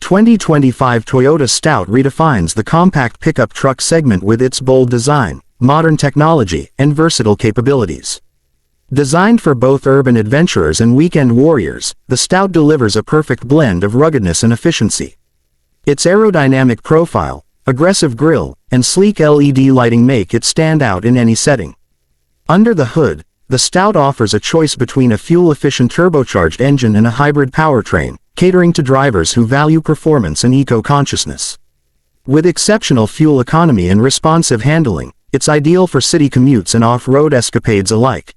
2025 Toyota Stout redefines the compact pickup truck segment with its bold design, modern technology, and versatile capabilities. Designed for both urban adventurers and weekend warriors, the Stout delivers a perfect blend of ruggedness and efficiency. Its aerodynamic profile, aggressive grille, and sleek LED lighting make it stand out in any setting. Under the hood, the Stout offers a choice between a fuel-efficient turbocharged engine and a hybrid powertrain, catering to drivers who value performance and eco-consciousness. With exceptional fuel economy and responsive handling, it's ideal for city commutes and off-road escapades alike.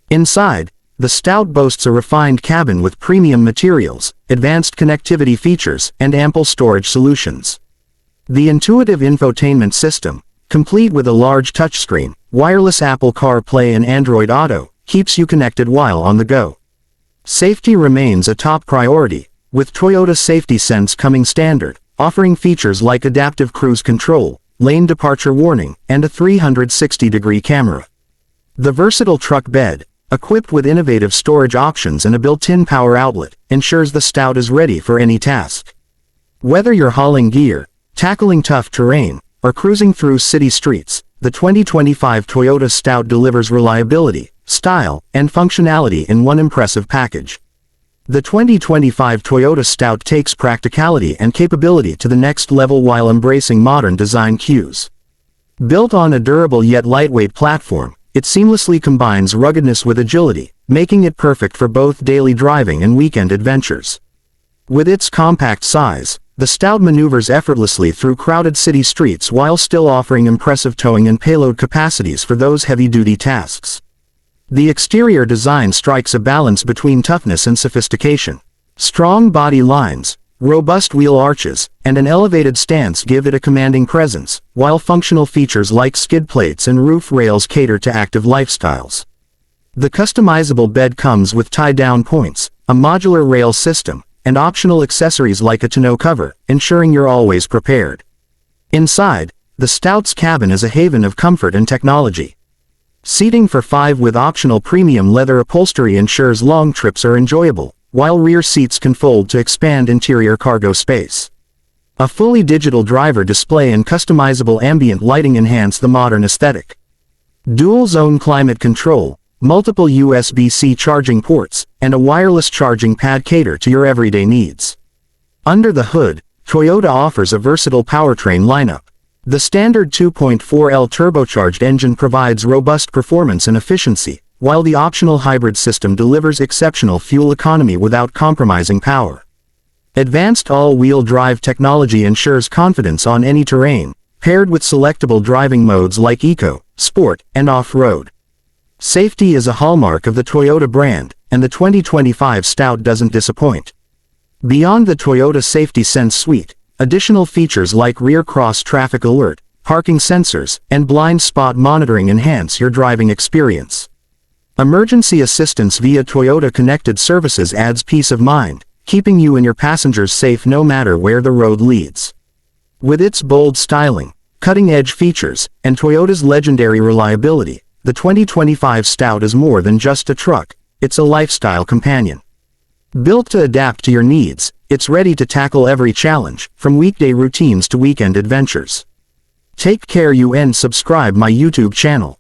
Inside, the Stout boasts a refined cabin with premium materials, advanced connectivity features, and ample storage solutions. The intuitive infotainment system, complete with a large touchscreen, wireless Apple CarPlay and Android Auto, keeps you connected while on the go. Safety remains a top priority, with Toyota Safety Sense coming standard, offering features like adaptive cruise control, lane departure warning, and a 360-degree camera. The versatile truck bed, equipped with innovative storage options and a built-in power outlet, ensures the Stout is ready for any task. Whether you're hauling gear, tackling tough terrain, or cruising through city streets, the 2025 Toyota Stout delivers reliability, style, and functionality in one impressive package. The 2025 Toyota Stout takes practicality and capability to the next level while embracing modern design cues. Built on a durable yet lightweight platform, it seamlessly combines ruggedness with agility, making it perfect for both daily driving and weekend adventures. With its compact size, the Stout maneuvers effortlessly through crowded city streets while still offering impressive towing and payload capacities for those heavy-duty tasks. The exterior design strikes a balance between toughness and sophistication. Strong body lines, robust wheel arches, and an elevated stance give it a commanding presence, while functional features like skid plates and roof rails cater to active lifestyles. The customizable bed comes with tie-down points, a modular rail system, and optional accessories like a tonneau cover, ensuring you're always prepared. Inside, the Stout's cabin is a haven of comfort and technology. Seating for 5 with optional premium leather upholstery ensures long trips are enjoyable, while rear seats can fold to expand interior cargo space. A fully digital driver display and customizable ambient lighting enhance the modern aesthetic. Dual-zone climate control, multiple USB-C charging ports, and a wireless charging pad cater to your everyday needs. Under the hood, Toyota offers a versatile powertrain lineup. The standard 2.4L turbocharged engine provides robust performance and efficiency, while the optional hybrid system delivers exceptional fuel economy without compromising power. Advanced all-wheel drive technology ensures confidence on any terrain, paired with selectable driving modes like Eco, Sport, and Off-Road. Safety is a hallmark of the Toyota brand, and the 2025 Stout doesn't disappoint. Beyond the Toyota Safety Sense suite, additional features like rear cross-traffic alert, parking sensors, and blind spot monitoring enhance your driving experience. Emergency assistance via Toyota Connected Services adds peace of mind, keeping you and your passengers safe no matter where the road leads. With its bold styling, cutting-edge features, and Toyota's legendary reliability, the 2025 Stout is more than just a truck, it's a lifestyle companion. Built to adapt to your needs, it's ready to tackle every challenge, from weekday routines to weekend adventures. Take care you and subscribe my YouTube channel.